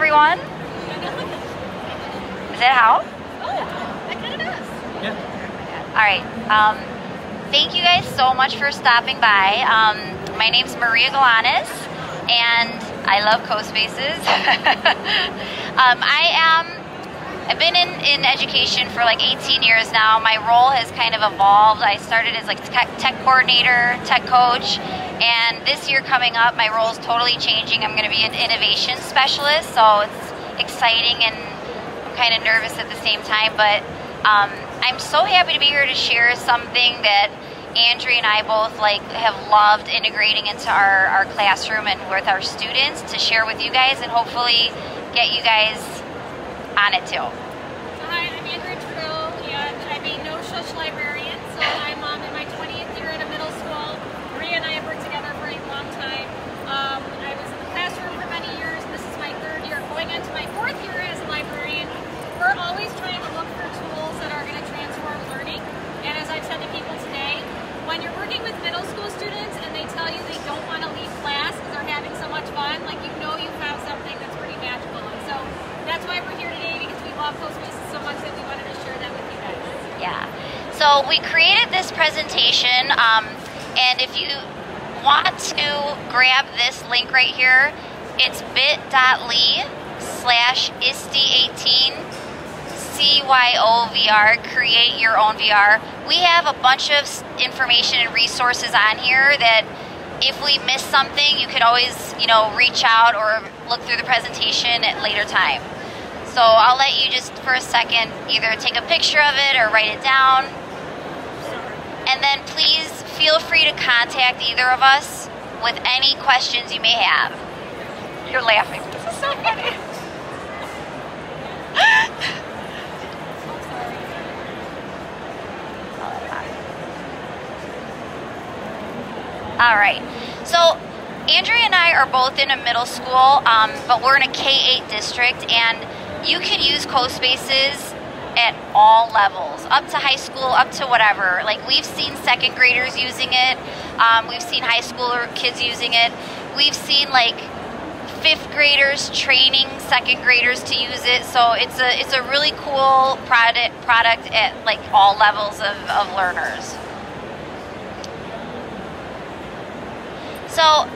everyone. Is that how? Oh, that kind of does. Yeah. All right. Thank you guys so much for stopping by. My name's Maria Galanis, and I love CoSpaces. I've been in education for like 18 years now. My role has kind of evolved. I started as like tech coordinator, tech coach, and this year coming up, my role is totally changing. I'm going to be an innovation specialist, so it's exciting and I'm kind of nervous at the same time, but I'm so happy to be here to share something that Andrea and I both have loved integrating into our classroom and with our students to share with you guys and hopefully get you guys on it too. So hi, I'm Andrea Trudeau, and I'm a no-shush librarian. So I'm in my 20th year at a middle school. Maria and I have worked together for a long time. I was in the classroom for many years, and this is my 3rd year, going into my 4th year as a librarian. We're always trying to look for tools that are going to transform learning. And as I've said to people today, when you're working with middle school students and they tell you they don't want to leave class because they're having so much fun, you know you found something that's pretty magical. And so that's why we're here today, because we love CoSpaces so much that we wanted to share that with you guys. Yeah. So we created this presentation, and if you want to grab this link right here, it's bit.ly/ISTE18 CYOVR, create your own VR. We have a bunch of information and resources on here that if we miss something, you could always, reach out or look through the presentation at a later time. So I'll let you just for a second either take a picture of it or write it down. And then please feel free to contact either of us with any questions you may have. You're laughing. This is so funny. All right, so Andrea and I are both in a middle school, but we're in a K-8 district, and you can use CoSpaces at all levels, up to high school, up to whatever. We've seen 2nd graders using it, we've seen high schooler kids using it, we've seen 5th graders training 2nd graders to use it, so it's a really cool product at all levels of learners. So,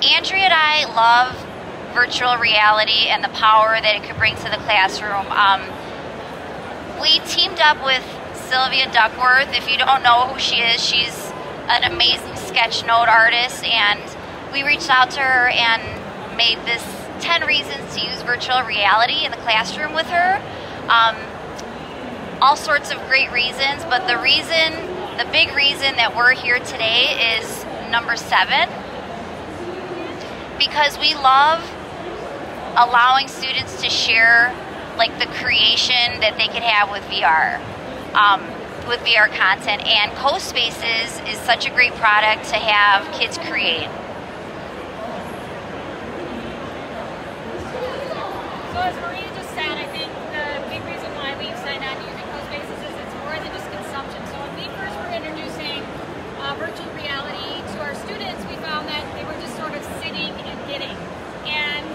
Andrea and I love virtual reality and the power that it could bring to the classroom. We teamed up with Sylvia Duckworth. If you don't know who she is, she's an amazing sketch note artist, and we reached out to her and made this 10 reasons to use virtual reality in the classroom with her. All sorts of great reasons, but the big reason that we're here today is number 7, because we love allowing students to share the creation that they can have with VR content, and CoSpaces is such a great product to have kids create. So as Maria just said, I think the big reason why we've signed on to using CoSpaces is it's more than just consumption. So when we first were introducing virtual reality to our students, we found that they were just sort of sitting and getting. And,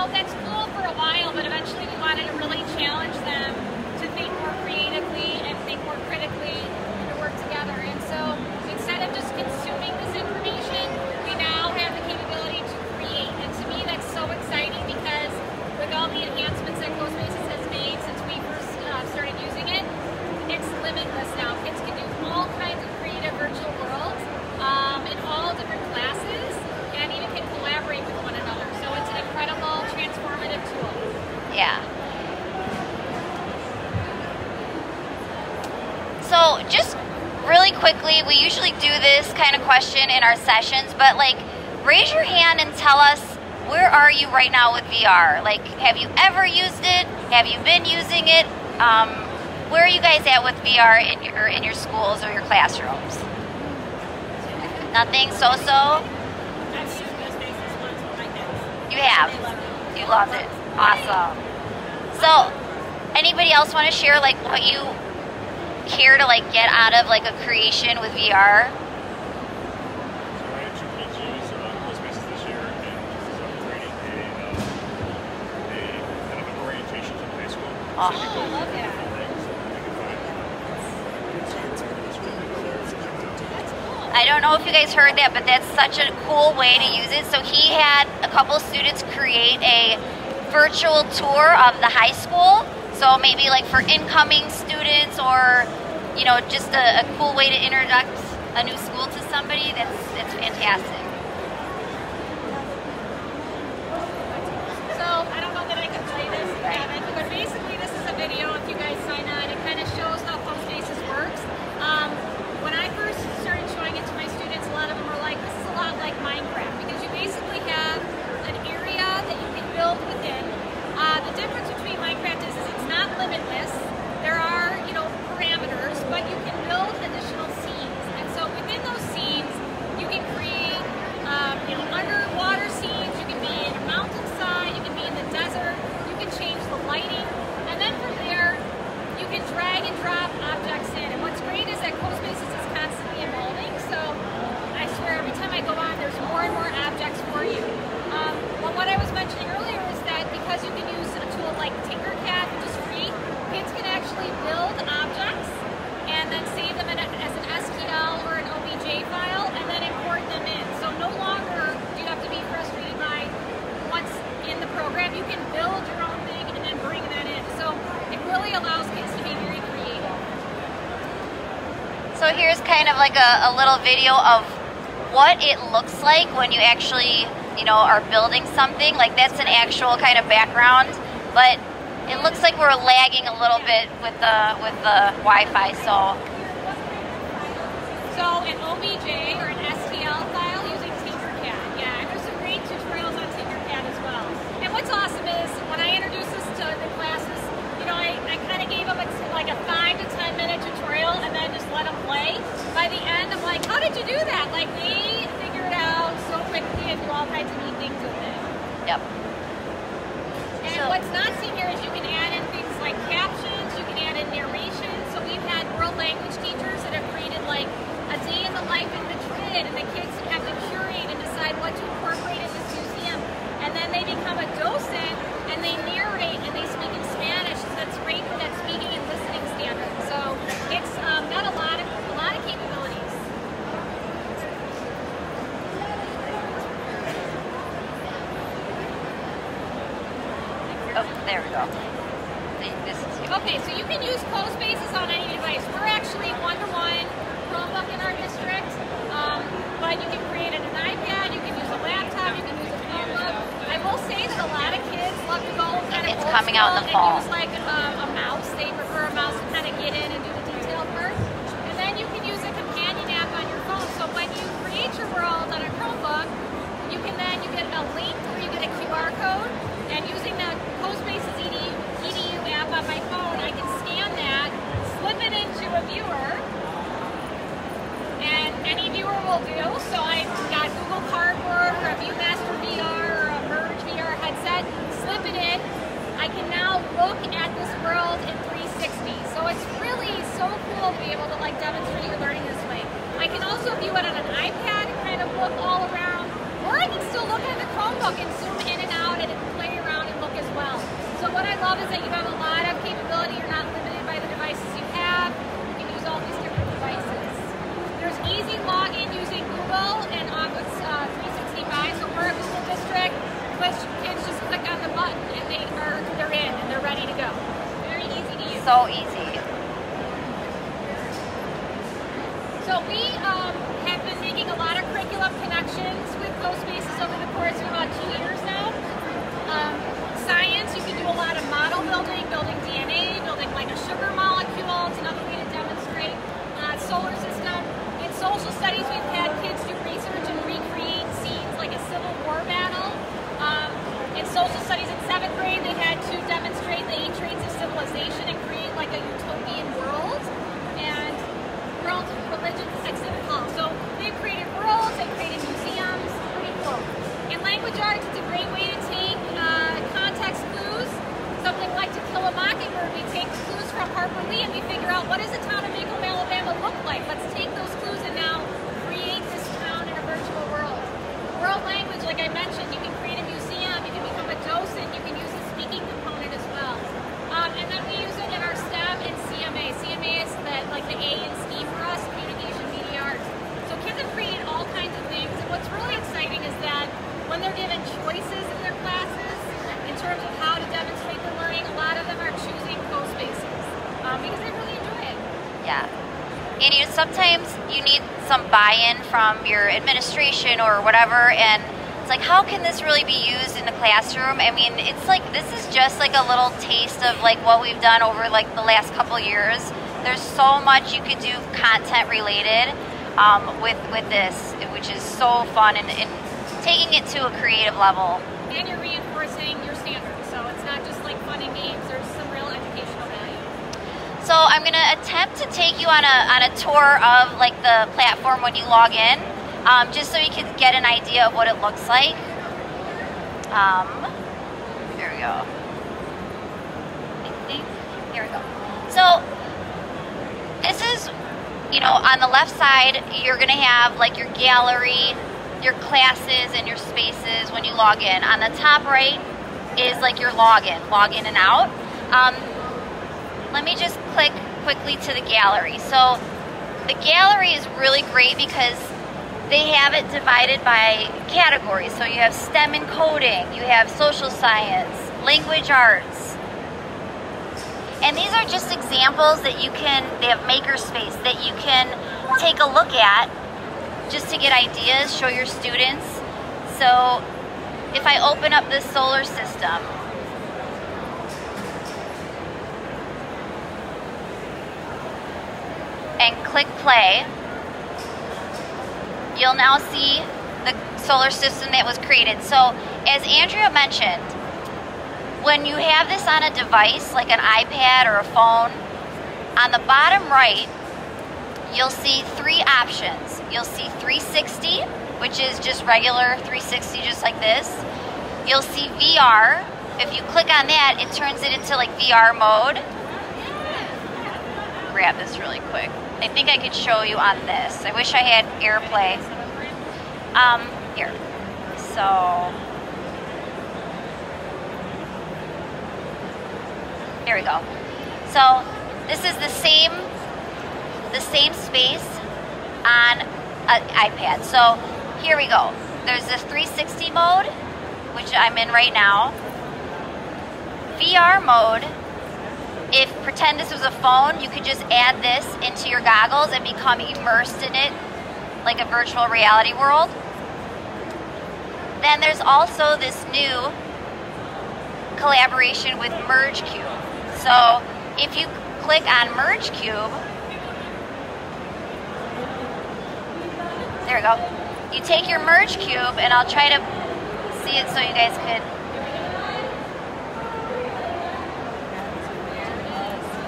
that's cool for a while, but eventually we wanted to really challenge them to think more creatively and think more critically and to work together. And so instead of just consuming this information, we now have the capability to create. And to me, that's so exciting, because with all the enhancements that CoSpaces has made since we first started using it, it's limitless now. Kids can do all kinds of creative virtual worlds in all different classes, and even can collaborate with one another. So it's an incredible, transformative tool. Yeah. So just really quickly, we usually do this kind of question in our sessions, but raise your hand and tell us, where are you right now with VR? Have you ever used it? Have you been using it? Where are you guys at with VR in your schools or your classrooms? Nothing? So-so? You have? You loved it. Awesome. So, anybody else want to share what you care to get out of a creation with VR? Oh. I love that. I don't know if you guys heard that, but that's such a cool way to use it. So he had a couple students create a virtual tour of the high school. So maybe like for incoming students, or you know, just a cool way to introduce a new school to somebody. It's fantastic. So I don't know that I can play this, but basically this is a video. If you guys sign on, it kind of shows how CoSpaces works. When I first started showing it to my students, a lot of them were like, this is a lot like Minecraft, because you basically have an area that you can build within. The difference between Minecraft is it's not limitless. There are, you know, parameters, but you can build additional scenes. And so within those scenes, you can create, you know, underwater scenes. You can be in a mountainside. You can be in the desert. You can change the lighting, and then from there, you can drag and drop objects in. And what's great is that CoSpaces is constantly evolving. So I swear, every time I go on, there's more and more objects for you. But what I was mentioning earlier is that because you can use a tool like Tinkercad, which is free, kids can actually build objects and then save them as an STL or an OBJ file, and then import them in. So no longer do you have to be frustrated by what's in the program. You can build your own thing and then bring that in. So it really allows kids to be very creative. So here's kind of like a little video of what it looks like when you actually, you know, are building something. Like that's an actual kind of background, but it looks like we're lagging a little bit with the Wi-Fi. So an OBJ or an STL file using Tinkercad. Yeah, and there's some great tutorials on Tinkercad as well. And what's awesome is when I introduce this to the classes, you know, I kind of gave them like a 5 to 10 minute tutorial and then just let them play. By the end, I'm like, how did you do that? Like, they figure it out so quickly and do all kinds of neat things with it. Yep. And what's not seen here is you can add in things like captions, you can add in narration. So we've had world language teachers that have created like a day in the life in Madrid, and the kids have to curate and decide what to incorporate in this museum. And then they become a docent and they narrate and they speak in Spanish. So that's great for that speaking and listening standard. So it's got a lot of capabilities. Oh, there we go. This is here. Okay, so you can use CoSpaces on any device. We're actually one-to-one Chromebook in our district, but you can create it on an iPad, you can use a laptop, you can use a Chromebook. I will say that a lot of kids love to go kind of It's coming out in the fall. and use like a mouse. They prefer a mouse to kind of get in and do the detailed work. And then you can use a companion app on your phone. So when you create your world on a Chromebook, you get a link or you get a QR code, and using the CoSpaces Edu app on my phone, I can scan that, slip it into a viewer, and any viewer will do. So I've got Google Cardboard or a ViewMaster VR or a Merge VR headset, slip it in. I can now look at this world in 360. So it's really so cool to be able to like demonstrate your learning this way. I can also view it on an iPad and kind of look all around, or I can still look at the Chromebook and zoom in and out and play around and look as well. So what I love is that you have a lot of capability. You're not limited by the devices you have. You can use all these different devices. There's easy login using Google and Office 365. So we're a Google district, which kids just click on the button and they're in and they're ready to go. Very easy to use. So easy. So we have been making a lot of curriculum connections with CoSpaces over the course of about 2 years now. Science, you can do a lot of model building DNA, building like a sugar molecule. It's another way to demonstrate solar system. In social studies, we've had kids do research and recreate scenes like a Civil War battle. In social studies in 7th grade, they had to demonstrate the 8 traits of civilization and create like a utopian world. And world religion exhibit hall. So they've created worlds, they've created museums, pretty cool. In language arts, it's a great way to take context clues. Something like To Kill a Mockingbird, we take clues from Harper Lee and we figure out what does the town of Macomb, Alabama look like. Let's take those clues and now create this town in a virtual world. World language, like I mentioned, you can create a museum, you can become a docent, you can use the speaking component as well. And then we when they're given choices in their classes, in terms of how to demonstrate their learning, a lot of them are choosing CoSpaces because they really enjoy it. Yeah. And sometimes you need some buy-in from your administration or whatever, and it's like, how can this really be used in the classroom? I mean, it's like, this is just like a little taste of like what we've done over like the last couple years. There's so much you could do content related with this, which is so fun, and taking it to a creative level. And you're reinforcing your standards, so it's not just like fun and games. There's some real educational value. So I'm going to attempt to take you on a tour of like the platform when you log in, just so you can get an idea of what it looks like. There we go. Here we go. So this is, on the left side, you're going to have like your gallery, your classes, and your spaces when you log in. On the top right is like your log in and out. Let me just click quickly to the gallery. So the gallery is really great because they have it divided by categories. So you have STEM and coding, you have social science, language arts. And these are just examples that they have makerspace that you can take a look at just to get ideas, show your students. So if I open up this solar system, and click play, you'll now see the solar system that was created. So as Andrea mentioned, when you have this on a device like an iPad or a phone, on the bottom right you'll see three options. You'll see 360, which is just regular 360, just like this. You'll see VR. If you click on that, it turns it into like VR mode. Grab this really quick. I think I could show you on this. I wish I had AirPlay. Here. So, here we go. So, this is the same space on an iPad. So, here we go. There's this 360 mode, which I'm in right now. VR mode. If pretend this was a phone, you could just add this into your goggles and become immersed in it like a virtual reality world. Then there's also this new collaboration with MergeCube. So if you click on MergeCube, there we go. You take your MergeCube, and I'll try to see it so you guys could.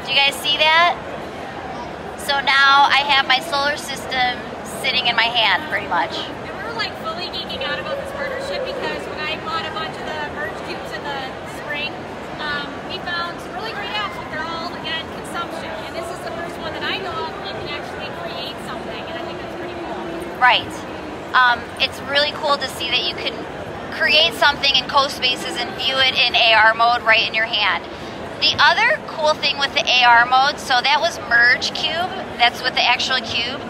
Do you guys see that? So now I have my solar system sitting in my hand, pretty much. And we were like fully geeking out about this partnership because when I bought a bunch of the merge cubes in the spring, we found some really great apps, but they're all, again, consumption. And this is the first one that I know of where you can actually create something, and I think that's pretty cool. Right. It's really cool to see that you can create something in CoSpaces and view it in AR mode right in your hand. The other cool thing with the AR mode, so that was Merge Cube, that's with the actual cube.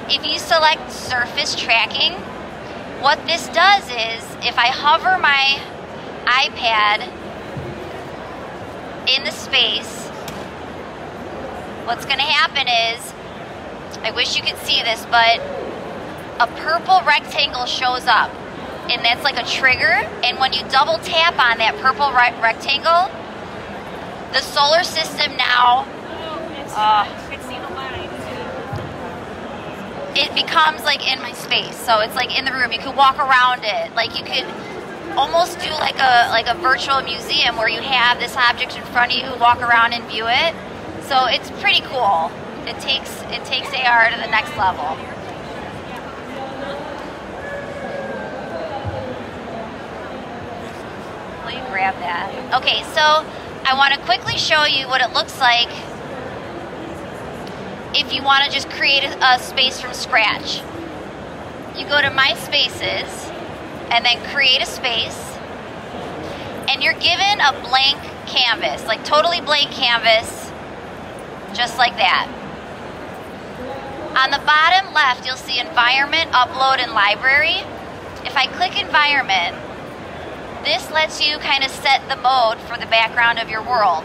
If you select surface tracking, what this does is, if I hover my iPad in the space, what's going to happen is, I wish you could see this, but a purple rectangle shows up, and that's like a trigger, and when you double tap on that purple rectangle, the solar system now, it becomes like in my space. So it's like in the room. You could walk around it. Like you could almost do like a virtual museum where you have this object in front of you, walk around and view it. So it's pretty cool. It takes AR to the next level. Will you grab that? Okay, so I want to quickly show you what it looks like if you want to just create a space from scratch. You go to My Spaces and then create a space, and you're given a blank canvas, like totally blank canvas, just like that. On the bottom left, you'll see Environment, Upload, and Library. If I click Environment, this lets you kind of set the mode for the background of your world.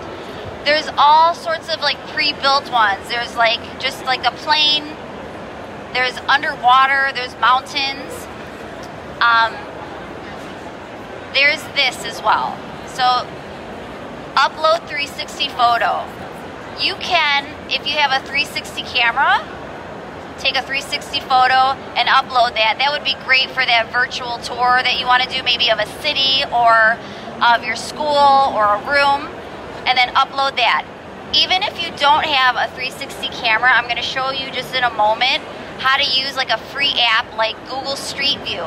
There's all sorts of like pre-built ones. There's like just like a plane, there's underwater, there's mountains. There's this as well. So upload 360 photo. You can, if you have a 360 camera, take a 360 photo and upload that. That would be great for that virtual tour that you want to do, maybe of a city or of your school or a room, and then upload that. Even if you don't have a 360 camera, I'm going to show you just in a moment how to use like a free app like Google Street View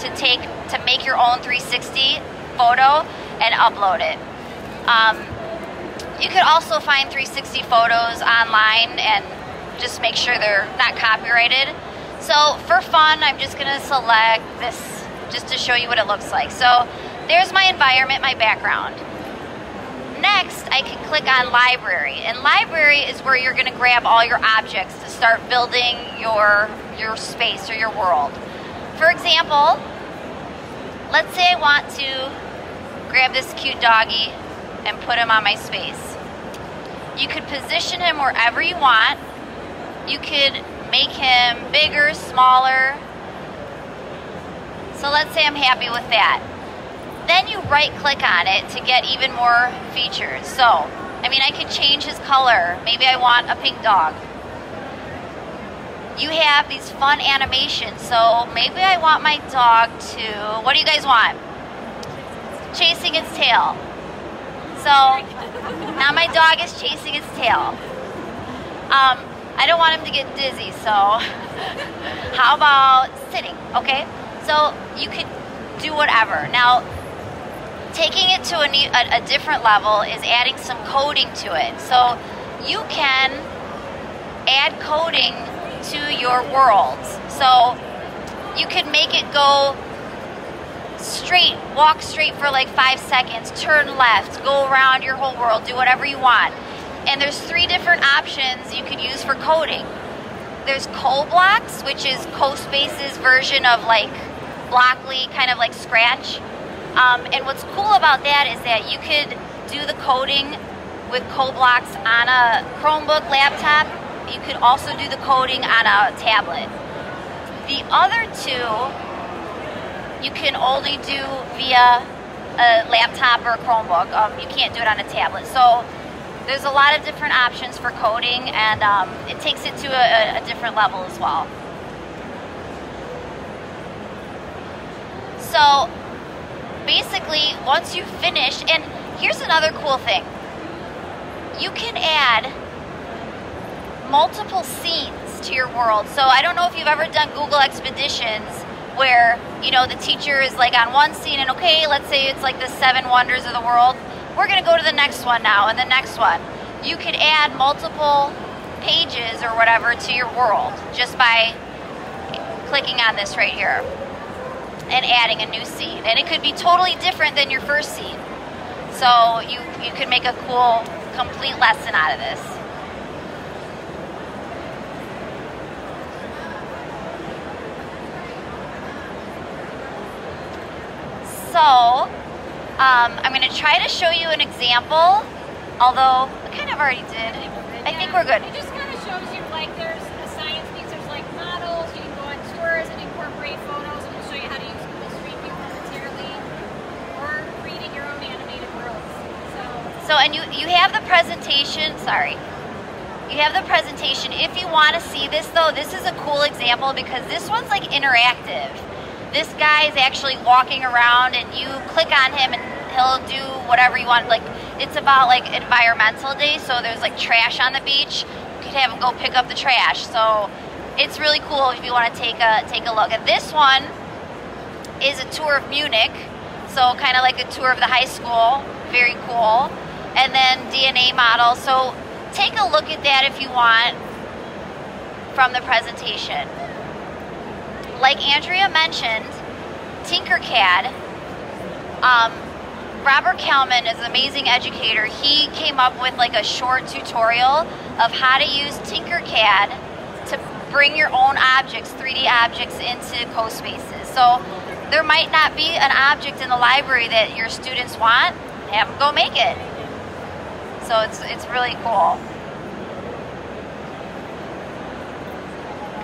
to make your own 360 photo and upload it. You could also find 360 photos online and just make sure they're not copyrighted. So for fun, I'm just gonna select this just to show you what it looks like. So there's my environment, my background. Next, I can click on library, and library is where you're gonna grab all your objects to start building your space or your world. For example, let's say I want to grab this cute doggy and put him on my space. You could position him wherever you want. You could make him bigger, smaller. So let's say I'm happy with that. Then you right click on it to get even more features. So, I mean, I could change his color. Maybe I want a pink dog. You have these fun animations. So maybe I want my dog to, what do you guys want? Chasing its tail. So now my dog is chasing its tail. I don't want him to get dizzy, so how about sitting, okay? So you could do whatever. Now, taking it to a different level is adding some coding to it. So you can add coding to your worlds. So you could make it go straight, walk straight for like 5 seconds, turn left, go around your whole world, do whatever you want. And there's 3 different options you could use for coding. There's CoBlocks, which is CoSpaces version of like Blockly, kind of like Scratch. And what's cool about that is that you could do the coding with CoBlocks on a Chromebook laptop. You could also do the coding on a tablet. The other 2 you can only do via a laptop or a Chromebook. You can't do it on a tablet. So there's a lot of different options for coding, and it takes it to a different level as well. So basically, once you've finished, and here's another cool thing. You can add multiple scenes to your world. So I don't know if you've ever done Google Expeditions where, you know, the teacher is like on one scene and okay, let's say it's like the 7 wonders of the world. We're gonna go to the next one now and the next one. You could add multiple pages or whatever to your world just by clicking on this right here and adding a new scene. And it could be totally different than your first scene. So you could make a cool, complete lesson out of this. So, I'm going to try to show you an example, although I kind of already did. I think we're good. It just kind of shows you, like, there's a science piece, there's like models, you can go on tours and incorporate photos, and we'll show you how to use Google Street View momentarily, or creating your own animated worlds. So, and you have the presentation, sorry. You have the presentation. If you want to see this, though, this is a cool example because this one's like interactive. This guy is actually walking around and you click on him and he'll do whatever you want. Like, it's about like environmental day, so there's like trash on the beach. You could have him go pick up the trash. So it's really cool if you want to take a look. And this one is a tour of Munich, so kind of like a tour of the high school. Very cool. And then DNA model. So take a look at that if you want from the presentation. Like Andrea mentioned, Tinkercad, Robert Kalman is an amazing educator. He came up with like a short tutorial of how to use Tinkercad to bring your own objects, 3D objects, into CoSpaces. So there might not be an object in the library that your students want. Have them go make it. So it's really cool.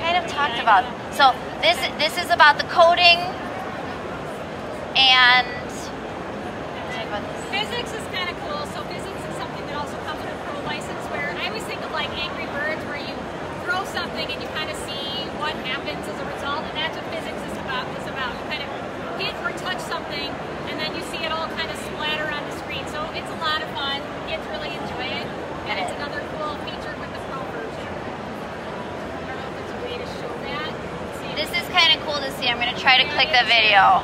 Kind of talked about. So this is about the coding and physics is kind of cool. So physics is something that also comes with a pro license, where I always think of like Angry Birds, where you throw something and you kind of see what happens as a result, and that's what physics is about. You kind of hit or touch something, and then you see it all kind of splatter on the screen. So it's a lot of fun. Kids really enjoy it, and it's another cool feature with the pro version. I don't know if there's a way to show that. This is kind of cool to see. I'm going to try to click the video.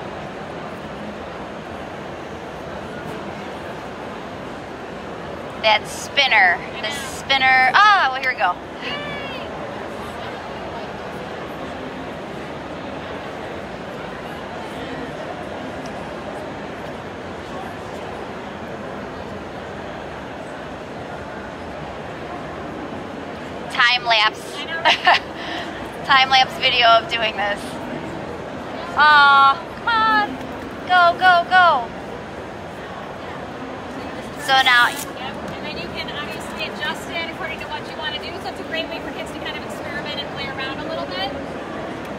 That spinner. The spinner. Ah, well, here we go. Time-lapse. Time-lapse video of doing this. Aw, come on. Go, go, go. So now... And then you can obviously adjust it according to what you want to do. So it's a great way for kids to kind of experiment and play around a little bit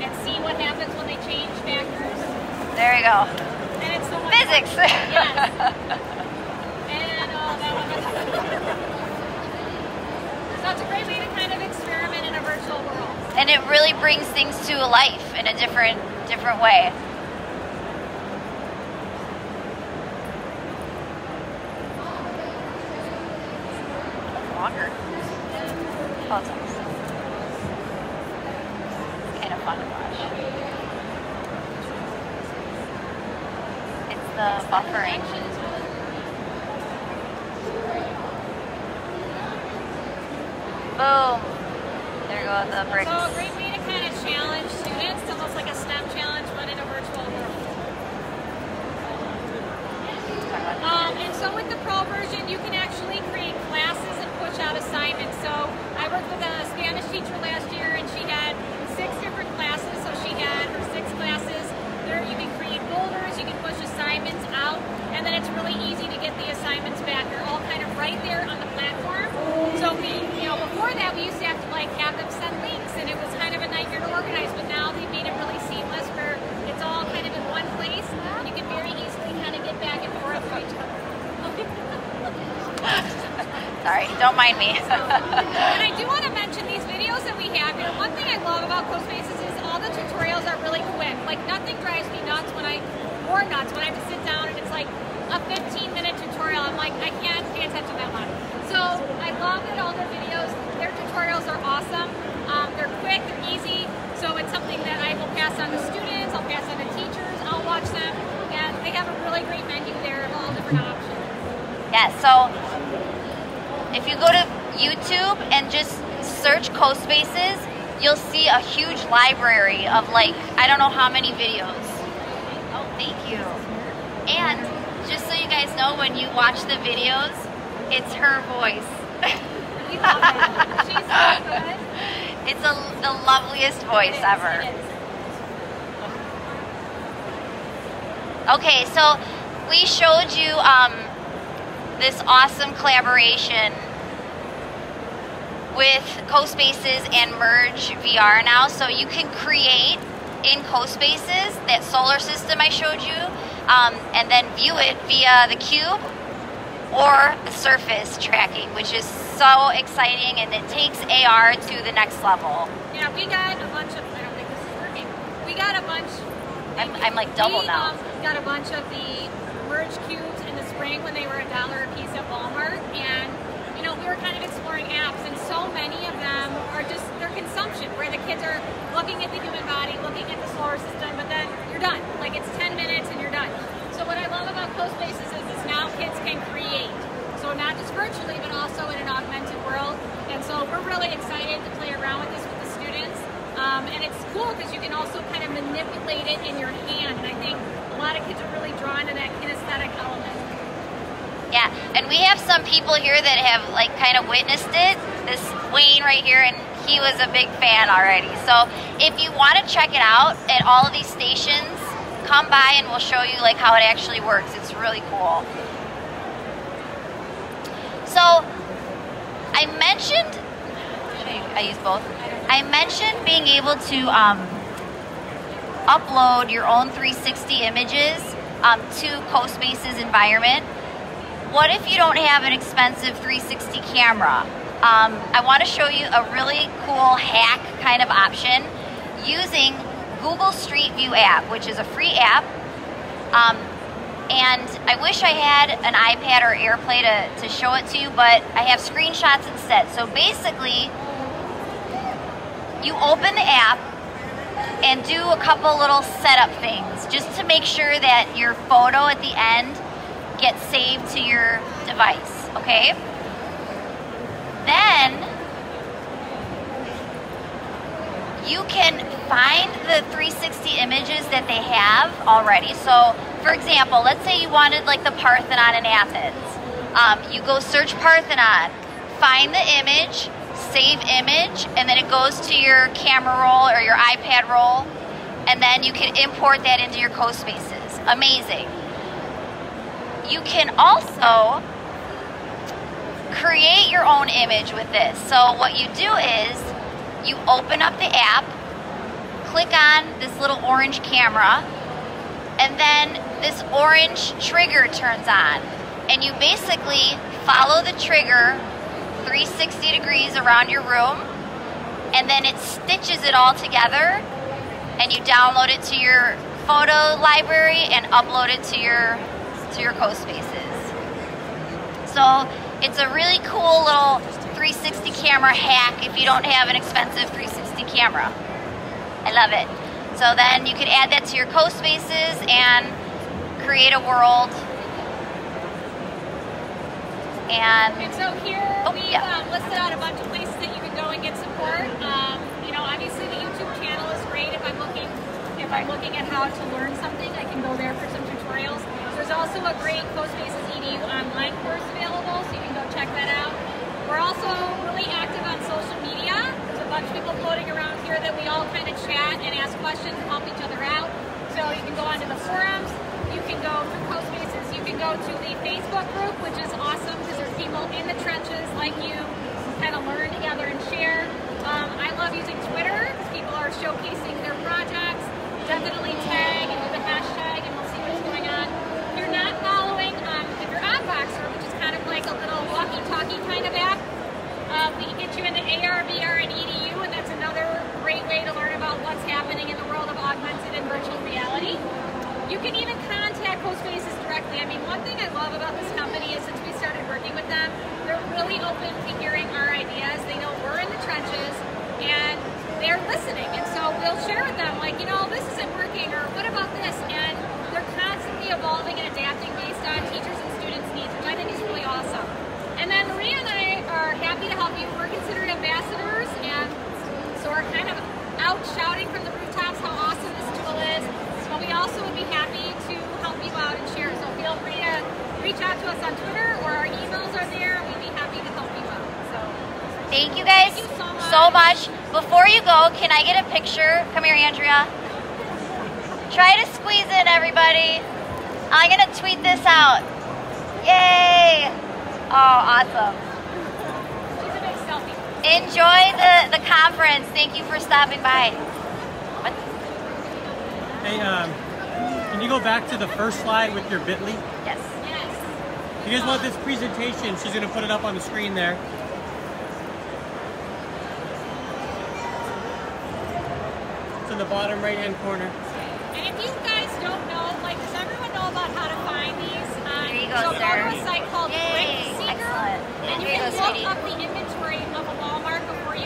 and see what happens when they change factors. There you go. And it's so much physics. Fun. Yes. And that one. So it's a great way to kind of experiment in a virtual world. And it really brings things to life in a different way. Longer. Oh, it's nice. Kind of fun to watch. It's the buffering. Boom. There go the bricks. So a great way to kind of challenge students. It's almost like a STEM challenge, but in a virtual world. And so with the pro version, you can actually create classes and push out assignments. So I worked with a Spanish teacher last year, and she had 6 different classes. So she had her 6 classes. There you can create folders, you can push assignments out, and then it's really easy to get the assignments back. They're all kind of right there on the platform. So before that, we used to have to have them send links, and it was kind of a nightmare to organize. But now they've made it really seamless, where it's all kind of in one place, and you can very easily kind of get back and forth to each other. Sorry, don't mind me. And I do want to mention these videos that we have here. One thing I love about CoSpaces is all the tutorials are really quick. Like, nothing drives me nuts when I have to sit down and it's like a 15-minute tutorial. I'm like, I can't pay attention that long. So I love that all their videos, their tutorials are awesome. They're quick, they're easy. So it's something that I will pass on to students, I'll pass on to teachers, I'll watch them. And they have a really great menu there of all different options. Yeah, so if you go to YouTube and just search CoSpaces, you'll see a huge library of I don't know how many videos. Oh, thank you. And just so you guys know, when you watch the videos, it's her voice. We love it. She's so good. It's the loveliest voice ever. Okay, so we showed you this awesome collaboration with CoSpaces and Merge VR now. So you can create in CoSpaces that solar system I showed you, and then view it via the cube or the surface tracking, which is so exciting, and it takes AR to the next level. Yeah, we got a bunch of, I don't think this is working. We got a bunch. I'm like double now. We got a bunch of the Merge cubes in the spring when they were $1 a piece at Walmart, and we were kind of exploring apps, and so many of them are just their consumption, where the kids are looking at the human body, looking at the solar system, but then you're done. Like, it's 10 minutes and you're done. So what I love about CoSpaces is now kids can create. So not just virtually, but also in an augmented world. And so we're really excited to play around with this with the students. And it's cool because you can also kind of manipulate it in your hand. And I think a lot of kids are really drawn to that kinesthetic element. Yeah, and we have some people here that have kind of witnessed it. This Wayne right here, and he was a big fan already. So if you want to check it out at all of these stations, come by and we'll show you like how it actually works. It's really cool. So I mentioned, I use both. I mentioned being able to upload your own 360 images to CoSpaces environment. What if you don't have an expensive 360 camera? I want to show you a really cool hack kind of option using Google Street View app, which is a free app. And I wish I had an iPad or AirPlay to show it to you, but I have screenshots instead. So basically, you open the app and do a couple little setup things just to make sure that your photo at the end gets saved to your device, okay? Then you can find the 360 images that they have already. So for example, let's say you wanted like the Parthenon in Athens. You go search Parthenon, find the image, save image, and then it goes to your camera roll or your iPad roll, and then you can import that into your CoSpaces. Amazing. You can also create your own image with this. So what you do is you open up the app, click on this little orange camera, and then this orange trigger turns on. And you basically follow the trigger 360 degrees around your room, and then it stitches it all together, and you download it to your photo library and upload it to your CoSpaces. So it's a really cool little 360 camera hack if you don't have an expensive 360 camera. I love it. So then you can add that to your CoSpaces and create a world. And so here we listed out a bunch of places that you can go and get support. You know, obviously the YouTube channel is great. If I'm looking at how to learn something, I can go there for some tutorials. There's also a great CoSpaces Edu online course available, so you can go check that out. We're also really active on social media. There's a bunch of people floating around here that we all kind of chat and ask questions and help each other out. So you can go onto the forums, you can go through CoSpaces, you can go to the Facebook group, which is awesome because there's people in the trenches like you who kind of learn together and share. I love using Twitter because people are showcasing their projects. Definitely tag and do the hashtag and we'll see what's going on. If you're not following, if you're on Boxer, which is kind of like a little walkie-talkie kind of app, we can get you into AR, VR, and EDU, and that's another great way to learn about what's happening in the world of augmented and virtual reality. You can even contact CoSpaces directly. I mean, one thing I love about this company is since we started working with them, they're really open to hearing our ideas. They know we're in the trenches, and they're listening. And so we'll share with them, like, you know, this isn't working, or what about this? And they're constantly evolving and adapting based on teachers and students' needs, which I think is really awesome. And then Maria and I are happy to help you. We're considered ambassadors, and so we're kind of out shouting from the rooftops how awesome this tool is. But we also would be happy to help you out and share. So feel free to reach out to us on Twitter, or our emails are there. We'd be happy to help you out. So thank you guys so much. Before you go, can I get a picture? Come here, Andrea. Try to squeeze in, everybody. I'm gonna tweet this out. Yay! Oh, awesome. She's a big selfie. Enjoy the conference. Thank you for stopping by. What? Hey, can you go back to the first slide with your bit.ly? Yes. Yes. You guys want this presentation? She's gonna put it up on the screen there. It's in the bottom right-hand corner.